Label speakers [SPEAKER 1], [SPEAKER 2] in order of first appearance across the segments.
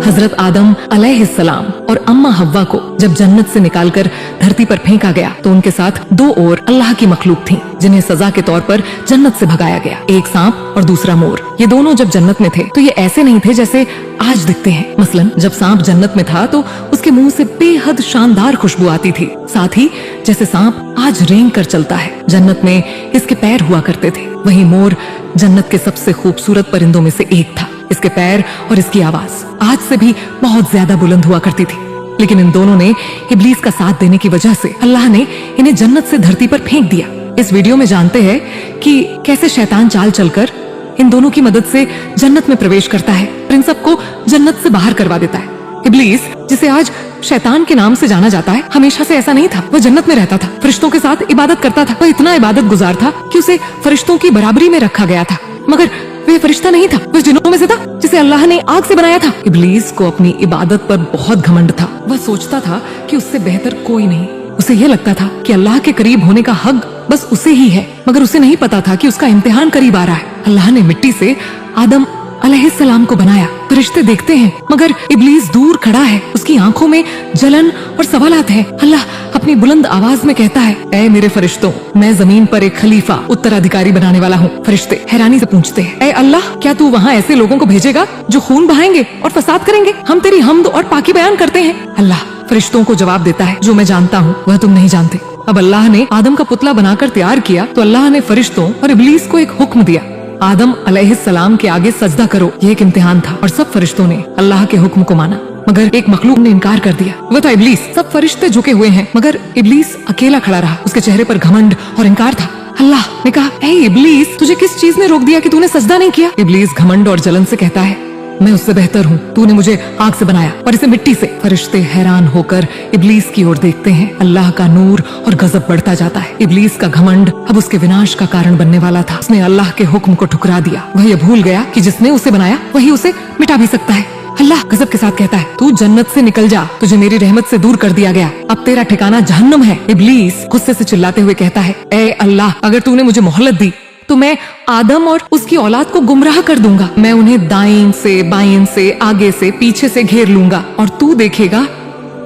[SPEAKER 1] हजरत आदम अलैहिस्सलाम और अम्मा हव्वा को जब जन्नत से निकालकर धरती पर फेंका गया तो उनके साथ दो और अल्लाह की मखलूक थीं, जिन्हें सजा के तौर पर जन्नत से भगाया गया। एक सांप और दूसरा मोर। ये दोनों जब जन्नत में थे तो ये ऐसे नहीं थे जैसे आज दिखते हैं। मसलन जब सांप जन्नत में था तो उसके मुंह से बेहद शानदार खुशबू आती थी, साथ ही जैसे सांप आज रेंग कर चलता है। जन्नत में इसके पैर हुआ करते थे। वहीं मोर जन्नत के सबसे खूबसूरत परिंदों में से एक था। इसके पैर और इसकी आवाज आज से भी बहुत ज्यादा बुलंद हुआ करती थी। लेकिन इन दोनों ने इब्लीस का साथ देने की वजह से अल्लाह ने इन्हें जन्नत से धरती पर फेंक दिया। इस वीडियो में जानते हैं कि कैसे शैतान चाल चलकर इन दोनों की मदद से जन्नत में प्रवेश करता है और इन सबको जन्नत से बाहर करवा देता है। इब्लीस, जिसे आज शैतान के नाम से जाना जाता है, हमेशा से ऐसा नहीं था। वह जन्नत में रहता था, फरिश्तों के साथ इबादत करता था। वह इतना इबादत गुजार था कि उसे फरिश्तों की बराबरी में रखा गया था। मगर वह फरिश्ता नहीं था, वह जिन्नों में से था जिसे अल्लाह ने आग से बनाया था। इब्लीस को अपनी इबादत पर बहुत घमंड था। वह सोचता था कि उससे बेहतर कोई नहीं। उसे यह लगता था कि अल्लाह के करीब होने का हक बस उसे ही है, मगर उसे नहीं पता था कि उसका इम्तिहान करीब आ रहा है। अल्लाह ने मिट्टी से आदम अलैहिस्सलाम को बनाया। फरिश्ते देखते हैं मगर इब्लीस दूर खड़ा है। उसकी आंखों में जलन और सवालात है। अल्लाह अपनी बुलंद आवाज में कहता है, ऐ मेरे फरिश्तों, मैं जमीन पर एक खलीफा, उत्तराधिकारी बनाने वाला हूँ। फरिश्ते हैरानी से पूछते हैं, ऐ अल्लाह, क्या तू वहाँ ऐसे लोगों को भेजेगा जो खून बहाएंगे और फसाद करेंगे? हम तेरी हम्द और पाकी बयान करते हैं। अल्लाह फरिश्तों को जवाब देता है, जो मैं जानता हूँ वह तुम नहीं जानते। अब अल्लाह ने आदम का पुतला बनाकर तैयार किया तो अल्लाह ने फरिश्तों और इब्लीस को एक हुक्म दिया, आदम अलैहिस्सलाम के आगे सजदा करो। ये एक इम्तिहान था और सब फरिश्तों ने अल्लाह के हुक्म को माना, मगर एक मखलूक ने इनकार कर दिया। वह था इब्लीस। सब फरिश्ते झुके हुए हैं मगर इब्लीस अकेला खड़ा रहा। उसके चेहरे पर घमंड और इनकार था। अल्लाह ने कहा, ऐ इब्लीस, तुझे किस चीज ने रोक दिया कि तूने सजदा नहीं किया? इब्लीस घमंड और जलन से कहता है, मैं उससे बेहतर हूँ। तूने मुझे आग से बनाया और इसे मिट्टी से। फरिश्ते हैरान होकर इब्लीस की ओर देखते हैं। अल्लाह का नूर और गजब बढ़ता जाता है। इब्लीस का घमंड अब उसके विनाश का कारण बनने वाला था। उसने अल्लाह के हुक्म को ठुकरा दिया। वह यह भूल गया कि जिसने उसे बनाया वही उसे मिटा भी सकता है। अल्लाह गजब के साथ कहता है, तू जन्नत से निकल जा, तुझे मेरी रहमत से दूर कर दिया गया। अब तेरा ठिकाना जहन्नम है। इब्लीस गुस्से से चिल्लाते हुए कहता है, ऐ अल्लाह, अगर तूने मुझे मोहलत दी तो मैं आदम और उसकी औलाद को गुमराह कर दूंगा। मैं उन्हें दाईं से, बाईं से, आगे से, पीछे से घेर लूंगा और तू देखेगा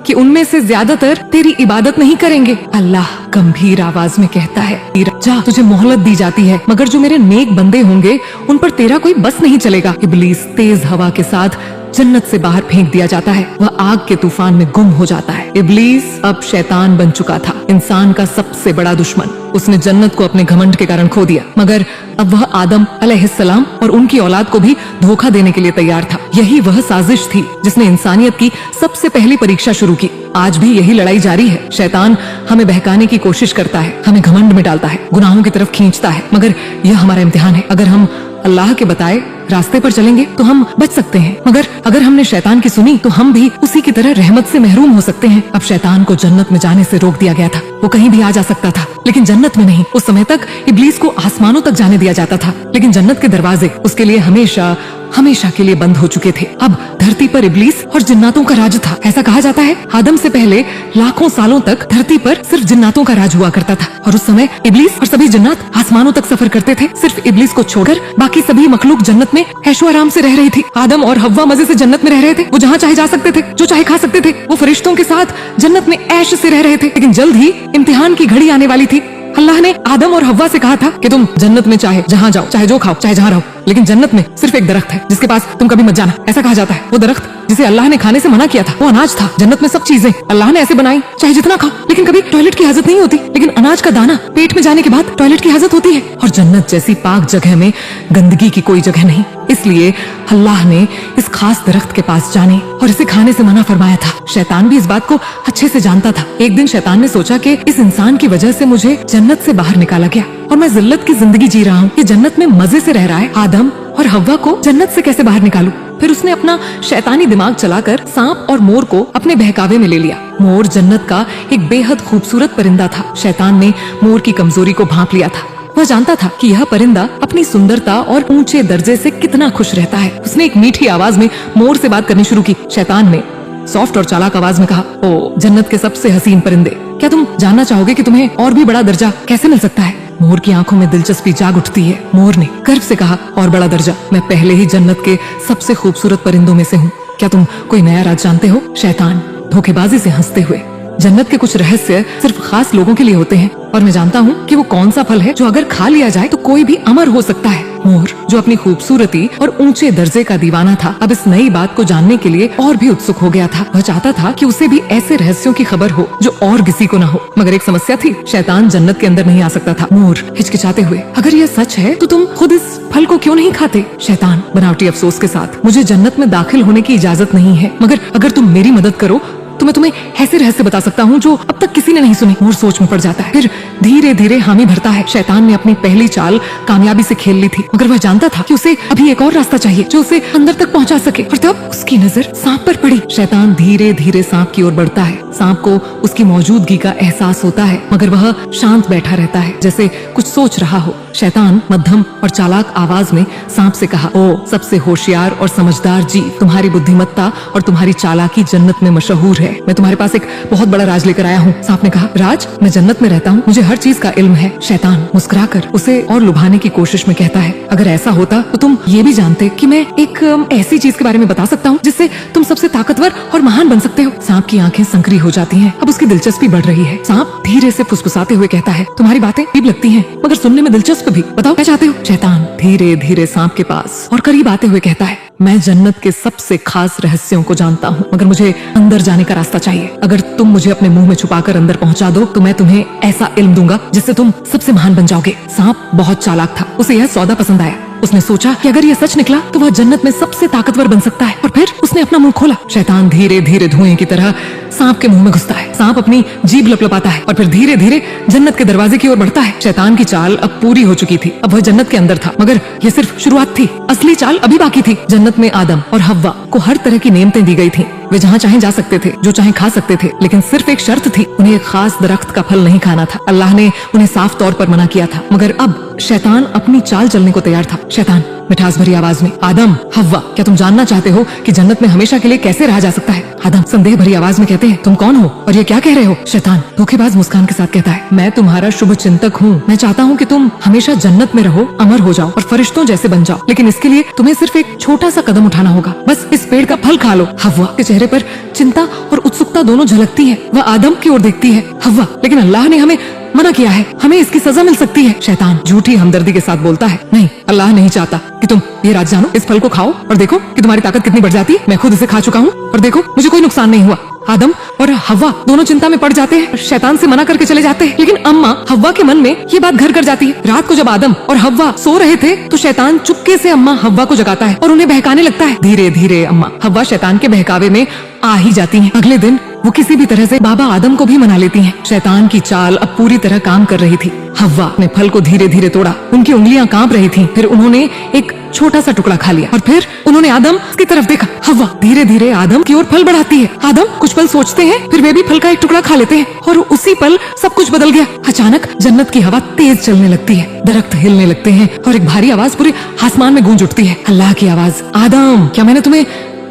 [SPEAKER 1] कि उनमें से ज्यादातर तेरी इबादत नहीं करेंगे। अल्लाह गंभीर आवाज में कहता है, जा, तुझे मोहलत दी जाती है, मगर जो मेरे नेक बंदे होंगे उन पर तेरा कोई बस नहीं चलेगा। इब्लीस तेज हवा के साथ जन्नत से बाहर फेंक दिया जाता है। वह आग के तूफान में गुम हो जाता है। इब्लीस अब शैतान बन चुका था, इंसान का सबसे बड़ा दुश्मन। उसने जन्नत को अपने घमंड के कारण खो दिया, मगर अब वह आदम अलैहिस्सलाम और उनकी औलाद को भी धोखा देने के लिए तैयार था। यही वह साजिश थी जिसने इंसानियत की सबसे पहली परीक्षा शुरू की। आज भी यही लड़ाई जारी है। शैतान हमें बहकाने की कोशिश करता है, हमें घमंड में डालता है, गुनाहों की तरफ खींचता है, मगर यह हमारा इम्तिहान है। अगर हम अल्लाह के बताए रास्ते पर चलेंगे तो हम बच सकते हैं, मगर अगर हमने शैतान की सुनी तो हम भी उसी की तरह रहमत से महरूम हो सकते हैं। अब शैतान को जन्नत में जाने से रोक दिया गया था। वो कहीं भी आ जा सकता था, लेकिन जन्नत में नहीं। उस समय तक इब्लीस को आसमानों तक जाने दिया जाता था, लेकिन जन्नत के दरवाजे उसके लिए हमेशा हमेशा के लिए बंद हो चुके थे। अब धरती पर इब्लीस और जिन्नातों का राज था। ऐसा कहा जाता है आदम से पहले लाखों सालों तक धरती पर सिर्फ जिन्नातों का राज हुआ करता था और उस समय इब्लीस और सभी जिन्नात आसमानों तक सफर करते थे। सिर्फ इब्लीस को छोड़कर बाकी सभी मखलूक जन्नत में ऐशो आराम से रह रही थी। आदम और हव्वा मजे से जन्नत में रह रहे थे। वो जहाँ चाहे जा सकते थे, जो चाहे खा सकते थे। वो फरिश्तों के साथ जन्नत में ऐश से रह रहे थे। लेकिन जल्द ही इम्तिहान की घड़ी आने वाली थी। अल्लाह ने आदम और हव्वा से कहा था कि तुम जन्नत में चाहे जहाँ जाओ, चाहे जो खाओ, चाहे जहाँ रहो, लेकिन जन्नत में सिर्फ एक दरख्त है जिसके पास तुम कभी मत जाना। ऐसा कहा जाता है वो दरख्त जिसे अल्लाह ने खाने से मना किया था वो अनाज था। जन्नत में सब चीजें अल्लाह ने ऐसे बनाई, चाहे जितना खाओ, लेकिन कभी टॉयलेट की हाजत नहीं होती। लेकिन अनाज का दाना पेट में जाने के बाद टॉयलेट की हाजत होती है। और जन्नत जैसी पाक जगह में गंदगी की कोई जगह नहीं। इसलिए अल्लाह ने इस खास दरख्त के पास जाने और इसे खाने से मना फरमाया था। शैतान भी इस बात को अच्छे से जानता था। एक दिन शैतान ने सोचा कि इस इंसान की वजह से मुझे जन्नत से बाहर निकाला गया और मैं जिल्लत की जिंदगी जी रहा हूँ। ये जन्नत में मजे से रह रहा है, आदम और हव्वा को जन्नत से कैसे बाहर निकालूं? फिर उसने अपना शैतानी दिमाग चलाकर सांप और मोर को अपने बहकावे में ले लिया। मोर जन्नत का एक बेहद खूबसूरत परिंदा था। शैतान ने मोर की कमजोरी को भांप लिया था। वह जानता था कि यह परिंदा अपनी सुंदरता और ऊंचे दर्जे से कितना खुश रहता है। उसने एक मीठी आवाज में मोर से बात करनी शुरू की। शैतान ने सॉफ्ट और चालाक आवाज में कहा, ओ जन्नत के सबसे हसीन परिंदे, क्या तुम जानना चाहोगे कि तुम्हें और भी बड़ा दर्जा कैसे मिल सकता है? मोर की आंखों में दिलचस्पी जाग उठती है। मोर ने गर्व से कहा, और बड़ा दर्जा? मैं पहले ही जन्नत के सबसे खूबसूरत परिंदों में से हूँ। क्या तुम कोई नया राज जानते हो? शैतान धोखेबाजी से हंसते हुए, जन्नत के कुछ रहस्य सिर्फ खास लोगों के लिए होते हैं और मैं जानता हूँ कि वो कौन सा फल है जो अगर खा लिया जाए तो कोई भी अमर हो सकता है। मोर, जो अपनी खूबसूरती और ऊंचे दर्जे का दीवाना था, अब इस नई बात को जानने के लिए और भी उत्सुक हो गया था। वह चाहता था कि उसे भी ऐसे रहस्यों की खबर हो जो और किसी को न हो। मगर एक समस्या थी, शैतान जन्नत के अंदर नहीं आ सकता था। मोर हिचकिचाते हुए, अगर यह सच है तो तुम खुद इस फल को क्यों नहीं खाते? शैतान बनावटी अफसोस के साथ, मुझे जन्नत में दाखिल होने की इजाजत नहीं है, मगर अगर तुम मेरी मदद करो तो मैं तुम्हें ऐसे रहस्य बता सकता हूँ जो अब तक किसी ने नहीं सुने। मोर सोच में पड़ जाता है, फिर धीरे धीरे हामी भरता है। शैतान ने अपनी पहली चाल कामयाबी से खेल ली थी, मगर वह जानता था कि उसे अभी एक और रास्ता चाहिए जो उसे अंदर तक पहुँचा सके। और तब उसकी नजर सांप पर पड़ी। शैतान धीरे धीरे सांप की ओर बढ़ता है। सांप को उसकी मौजूदगी का एहसास होता है, मगर वह शांत बैठा रहता है, जैसे कुछ सोच रहा हो। शैतान मध्यम और चालाक आवाज में सांप से कहा, ओ सबसे होशियार और समझदार जीव, तुम्हारी बुद्धिमत्ता और तुम्हारी चालाकी जन्नत में मशहूर है। मैं तुम्हारे पास एक बहुत बड़ा राज लेकर आया हूँ। सांप ने कहा, राज? मैं जन्नत में रहता हूँ, मुझे हर चीज का इल्म है। शैतान मुस्कुराकर उसे और लुभाने की कोशिश में कहता है, अगर ऐसा होता तो तुम ये भी जानते कि मैं एक ऐसी चीज के बारे में बता सकता हूँ जिससे तुम सबसे ताकतवर और महान बन सकते हो। सांप की आंखें संकरी हो जाती हैं। अब उसकी दिलचस्पी बढ़ रही है। सांप धीरे से फुसफुसाते हुए कहता है, तुम्हारी बातें अजीब लगती हैं, मगर सुनने में दिलचस्प भी। बताओ क्या चाहते हो? शैतान धीरे धीरे सांप के पास और करीब आते हुए कहता है, मैं जन्नत के सबसे खास रहस्यों को जानता हूँ, मगर मुझे अंदर जाने का रास्ता चाहिए। अगर तुम मुझे अपने मुंह में छुपाकर अंदर पहुँचा दो तो मैं तुम्हें ऐसा इल्म दूंगा जिससे तुम सबसे महान बन जाओगे। सांप बहुत चालाक था, उसे यह सौदा पसंद आया। उसने सोचा कि अगर यह सच निकला तो वह जन्नत में सबसे ताकतवर बन सकता है, और फिर उसने अपना मुंह खोला। शैतान धीरे धीरे धुएं की तरह सांप के मुंह में घुसता है। सांप अपनी जीभ लपलपाता है और फिर धीरे धीरे जन्नत के दरवाजे की ओर बढ़ता है। शैतान की चाल अब पूरी हो चुकी थी। अब वह जन्नत के अंदर था, मगर यह सिर्फ शुरुआत थी। असली चाल अभी बाकी थी। जन्नत में आदम और हव्वा को हर तरह की नेमतें दी गई थी। वे जहाँ चाहे जा सकते थे, जो चाहे खा सकते थे, लेकिन सिर्फ एक शर्त थी, उन्हें एक खास दरख्त का फल नहीं खाना था। अल्लाह ने उन्हें साफ तौर पर मना किया था, मगर अब शैतान अपनी चाल चलने को तैयार था। शैतान मिठास भरी आवाज में, आदम, हव्वा, क्या तुम जानना चाहते हो कि जन्नत में हमेशा के लिए कैसे रहा जा सकता है? आदम संदेह भरी आवाज में कहते हैं, तुम कौन हो और ये क्या कह रहे हो? शैतान धोखेबाज मुस्कान के साथ कहता है, मैं तुम्हारा शुभ चिंतक हूँ। मैं चाहता हूँ कि तुम हमेशा जन्नत में रहो, अमर हो जाओ और फरिश्तों जैसे बन जाओ, लेकिन इसके लिए तुम्हें सिर्फ एक छोटा सा कदम उठाना होगा। बस इस पेड़ का फल खा लो। हव्वा के चेहरे पर चिंता और उत्सुकता दोनों झलकती है। वह आदम की ओर देखती है। हव्वा, लेकिन अल्लाह ने हमें मना किया है, हमें इसकी सजा मिल सकती है। शैतान झूठी हमदर्दी के साथ बोलता है, नहीं, अल्लाह नहीं चाहता कि तुम ये राज जानो। इस फल को खाओ और देखो कि तुम्हारी ताकत कितनी बढ़ जाती है। मैं खुद इसे खा चुका हूँ और देखो मुझे कोई नुकसान नहीं हुआ। आदम और हव्वा दोनों चिंता में पड़ जाते हैं, शैतान से मना करके चले जाते हैं, लेकिन अम्मा हव्वा के मन में ये बात घर कर जाती है। रात को जब आदम और हव्वा सो रहे थे तो शैतान चुपके से अम्मा हव्वा को जगाता है और उन्हें बहकाने लगता है। धीरे धीरे अम्मा हव्वा शैतान के बहकावे में आ ही जाती हैं। अगले दिन वो किसी भी तरह से बाबा आदम को भी मना लेती हैं। शैतान की चाल अब पूरी तरह काम कर रही थी। हव्वा ने फल को धीरे धीरे तोड़ा, उनकी उंगलियां कांप रही थीं। फिर उन्होंने एक छोटा सा टुकड़ा खा लिया और फिर उन्होंने आदम की तरफ देखा। हव्वा धीरे धीरे आदम की ओर फल बढ़ाती है। आदम कुछ पल सोचते हैं, फिर वे भी फल का एक टुकड़ा खा लेते हैं और उसी पल सब कुछ बदल गया। अचानक जन्नत की हवा तेज चलने लगती है, दरख्त हिलने लगते हैं और एक भारी आवाज पूरे आसमान में गूंज उठती है। अल्लाह की आवाज, आदम, क्या मैंने तुम्हें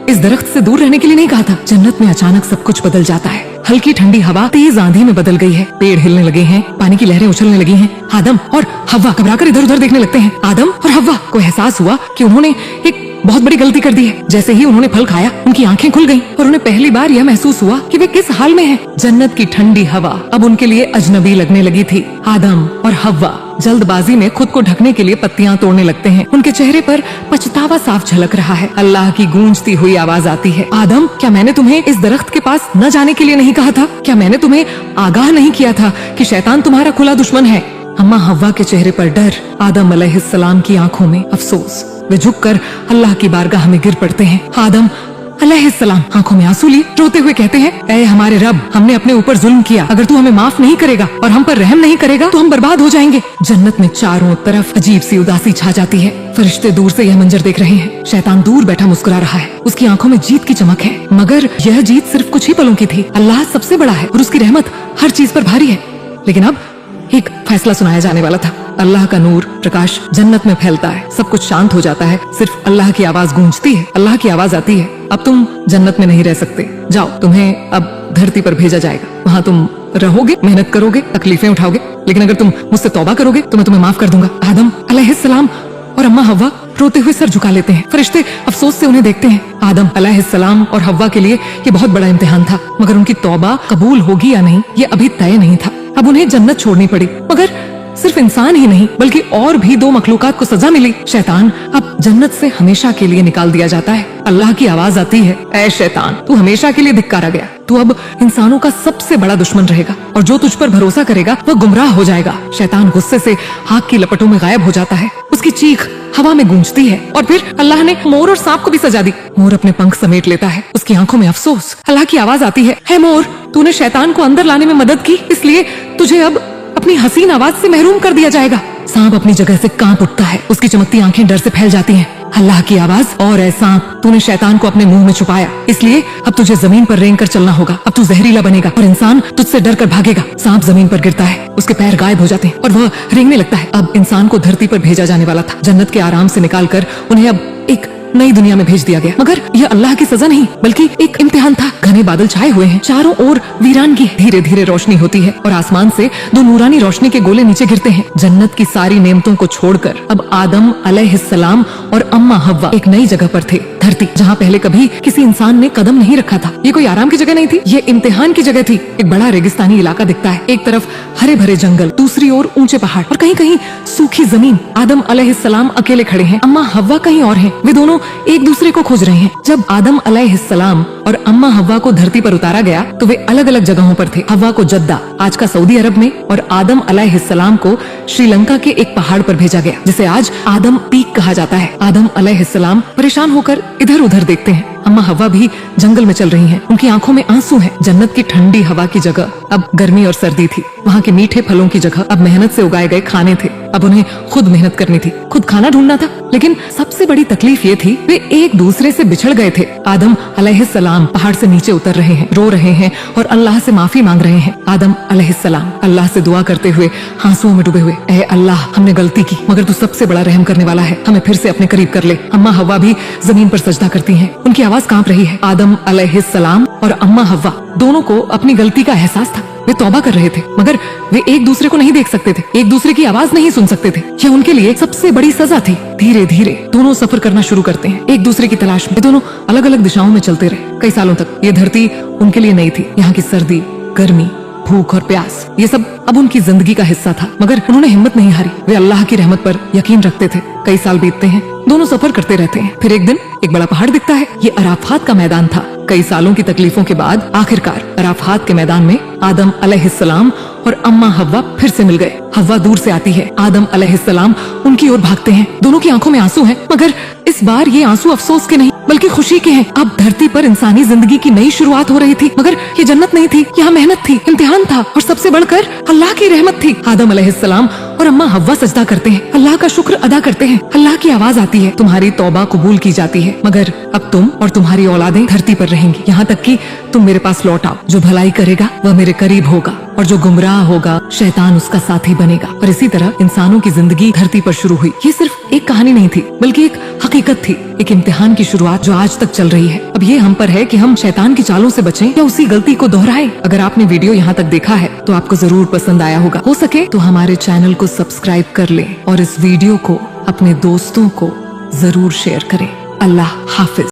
[SPEAKER 1] इस दरख्त से दूर रहने के लिए नहीं कहा था? जन्नत में अचानक सब कुछ बदल जाता है। हल्की ठंडी हवा तेज आंधी में बदल गई है। पेड़ हिलने लगे हैं, पानी की लहरें उछलने लगी हैं। आदम और हव्वा घबराकर इधर उधर देखने लगते हैं। आदम और हव्वा को एहसास हुआ कि उन्होंने एक बहुत बड़ी गलती कर दी है। जैसे ही उन्होंने फल खाया उनकी आंखें खुल गईं और उन्हें पहली बार यह महसूस हुआ कि वे किस हाल में हैं। जन्नत की ठंडी हवा अब उनके लिए अजनबी लगने लगी थी। आदम और हव्वा जल्दबाजी में खुद को ढकने के लिए पत्तियां तोड़ने लगते हैं। उनके चेहरे पर पछतावा साफ झलक रहा है। अल्लाह की गूंजती हुई आवाज आती है, आदम, क्या मैंने तुम्हें इस दरख्त के पास न जाने के लिए नहीं कहा था? क्या मैंने तुम्हें आगाह नहीं किया था कि शैतान तुम्हारा खुला दुश्मन है? अम्मा हव्वा के चेहरे पर डर, आदम अलैहिस्सलाम की आंखों में अफसोस। वे झुककर अल्लाह की बारगाह में गिर पड़ते हैं। आदम अलैहिस्सलाम आंखों में आंसू लिए रोते हुए कहते हैं, ऐ हमारे रब, हमने अपने ऊपर जुल्म किया। अगर तू हमें माफ नहीं करेगा और हम पर रहम नहीं करेगा तो हम बर्बाद हो जाएंगे। जन्नत में चारों तरफ अजीब सी उदासी छा जाती है। फरिश्ते दूर से यह मंजर देख रहे हैं। शैतान दूर बैठा मुस्कुरा रहा है। उसकी आंखों में जीत की चमक है, मगर यह जीत सिर्फ कुछ ही पलों की थी। अल्लाह सबसे बड़ा है और उसकी रहमत हर चीज पर भारी है। लेकिन अब एक फैसला सुनाया जाने वाला था। अल्लाह का नूर प्रकाश जन्नत में फैलता है, सब कुछ शांत हो जाता है, सिर्फ अल्लाह की आवाज गूंजती है। अल्लाह की आवाज आती है, अब तुम जन्नत में नहीं रह सकते, जाओ, तुम्हें अब धरती पर भेजा जाएगा। वहाँ तुम रहोगे, मेहनत करोगे, तकलीफें उठाओगे, लेकिन अगर तुम मुझसे तौबा करोगे तो मैं तुम्हें माफ कर दूंगा। आदम अलैहिस्सलाम और अम्मा हव्वा रोते हुए सर झुका लेते हैं। फरिश्ते अफसोस से उन्हें देखते हैं। आदम अलैहिस्सलाम और हव्वा के लिए ये बहुत बड़ा इम्तिहान था, मगर उनकी तौबा कबूल होगी या नहीं ये अभी तय नहीं था। अब उन्हें जन्नत छोड़नी पड़ी, मगर सिर्फ इंसान ही नहीं बल्कि और भी दो मखलूकात को सजा मिली। शैतान अब जन्नत से हमेशा के लिए निकाल दिया जाता है। अल्लाह की आवाज आती है, ऐ शैतान, तू हमेशा के लिए धिक्कारा गया। तू अब इंसानों का सबसे बड़ा दुश्मन रहेगा और जो तुझ पर भरोसा करेगा वह गुमराह हो जाएगा। शैतान गुस्से से आग की लपटों में गायब हो जाता है। उसकी चीख हवा में गूंजती है और फिर अल्लाह ने मोर और सांप को भी सजा दी। मोर अपने पंख समेट लेता है, उसकी आंखों में अफसोस। अल्लाह की आवाज आती है, हे मोर, तूने शैतान को अंदर लाने में मदद की, इसलिए तुझे अब अपनी हसीन आवाज से महरूम कर दिया जाएगा। सांप अपनी जगह से कांप उठता है, उसकी चमकती आंखें डर से फैल जाती हैं। अल्लाह की आवाज, और ऐ सांप, तूने शैतान को अपने मुंह में छुपाया, इसलिए अब तुझे जमीन पर रेंग कर चलना होगा। अब तू जहरीला बनेगा और इंसान तुझसे डर कर भागेगा। सांप जमीन पर गिरता है, उसके पैर गायब हो जाते हैं और वह रेंगने लगता है। अब इंसान को धरती पर भेजा जाने वाला था। जन्नत के आराम से निकालकर उन्हें अब एक नई दुनिया में भेज दिया गया, मगर यह अल्लाह की सजा नहीं बल्कि एक इम्तिहान था। घने बादल छाए हुए हैं, चारों ओर वीरानगी। धीरे धीरे रोशनी होती है और आसमान से दो नूरानी रोशनी के गोले नीचे गिरते हैं। जन्नत की सारी नेमतों को छोड़कर अब आदम अलैहिस्सलाम और अम्मा हव्वा एक नई जगह पर थे, धरती, जहाँ पहले कभी किसी इंसान ने कदम नहीं रखा था। ये कोई आराम की जगह नहीं थी, ये इम्तिहान की जगह थी। एक बड़ा रेगिस्तानी इलाका दिखता है, एक तरफ हरे भरे जंगल, दूसरी ओर ऊंचे पहाड़ और कहीं कहीं सूखी जमीन। आदम अलैहिस्सलाम अकेले खड़े हैं, अम्मा हव्वा कहीं और हैं। वे दोनों एक दूसरे को खोज रहे हैं। जब आदम अलैहिस्सलाम और अम्मा हव्वा को धरती पर उतारा गया तो वे अलग अलग जगहों पर थे। हव्वा को जद्दा, आज का सऊदी अरब में, और आदम अलैहिस्सलाम को श्रीलंका के एक पहाड़ पर भेजा गया जिसे आज आदम पीक कहा जाता है। आदम अलैहिस्सलाम परेशान होकर इधर उधर देखते हैं। अम्मा हव्वा भी जंगल में चल रही हैं, उनकी आंखों में आंसू हैं। जन्नत की ठंडी हवा की जगह अब गर्मी और सर्दी थी, वहाँ के मीठे फलों की जगह अब मेहनत से उगाए गए खाने थे। अब उन्हें खुद मेहनत करनी थी, खुद खाना ढूंढना था। लेकिन सबसे बड़ी तकलीफ ये थी, वे एक दूसरे से बिछड़ गए थे। आदम अलैहिस्सलाम पहाड़ से नीचे उतर रहे हैं, रो रहे हैं और अल्लाह से माफी मांग रहे हैं। आदम अलैहिस्सलाम अल्लाह से दुआ करते हुए आंसुओं में डूबे हुए, ऐ अल्लाह, हमने गलती की, मगर तू सबसे बड़ा रहम करने वाला है, हमें फिर से अपने करीब कर ले। अम्मा हव्वा भी जमीन पर सजदा करती हैं, उनकी आवाज कांप रही है। आदम अलैहिस्सलाम और अम्मा हव्वा दोनों को अपनी गलती का एहसास था। वे तौबा कर रहे थे, मगर वे एक दूसरे को नहीं देख सकते थे, एक दूसरे की आवाज नहीं सुन सकते थे। यह उनके लिए सबसे बड़ी सजा थी। धीरे धीरे दोनों सफर करना शुरू करते हैं, एक दूसरे की तलाश में। दोनों अलग अलग दिशाओं में चलते रहे कई सालों तक। ये धरती उनके लिए नई थी, यहाँ की सर्दी, गर्मी, भूख और प्यास, ये सब अब उनकी जिंदगी का हिस्सा था। मगर उन्होंने हिम्मत नहीं हारी, वे अल्लाह की रहमत पर यकीन रखते थे। कई साल बीतते हैं, दोनों सफर करते रहते हैं। फिर एक दिन एक बड़ा पहाड़ दिखता है, ये अराफात का मैदान था। कई सालों की तकलीफों के बाद आखिरकार अराफात के मैदान में आदम अलैहिस्सलाम और अम्मा हव्वा फिर से मिल गए। हव्वा दूर से आती है, आदम अलैहिस्सलाम उनकी ओर भागते हैं। दोनों की आंखों में आंसू हैं, मगर इस बार ये आंसू अफसोस के नहीं बल्कि खुशी के हैं। अब धरती पर इंसानी जिंदगी की नई शुरुआत हो रही थी, मगर ये जन्नत नहीं थी, यहाँ मेहनत थी, इम्तिहान था और सबसे बढ़कर अल्लाह की रहमत थी। आदम अलैहिस्सलाम और अम्मा हव्वा सजदा करते हैं, अल्लाह का शुक्र अदा करते हैं। अल्लाह की आवाज आती है, तुम्हारी तौबा कबूल की जाती है, मगर अब तुम और तुम्हारी औलादें धरती पर रहेंगी, यहाँ तक कि तुम मेरे पास लौट आओ। जो भलाई करेगा वह मेरे करीब होगा और जो गुमराह होगा शैतान उसका साथी बनेगा। और इसी तरह इंसानों की जिंदगी धरती पर शुरू हुई। ये सिर्फ एक कहानी नहीं थी बल्कि एक हकीकत थी, एक इम्तिहान की शुरुआत जो आज तक चल रही है। अब ये हम पर है कि हम शैतान की चालों से बचें या उसी गलती को दोहराएं। अगर आपने वीडियो यहाँ तक देखा है तो आपको जरूर पसंद आया होगा। हो सके तो हमारे चैनल को सब्सक्राइब कर लें और इस वीडियो को अपने दोस्तों को जरूर शेयर करें। अल्लाह हाफिज।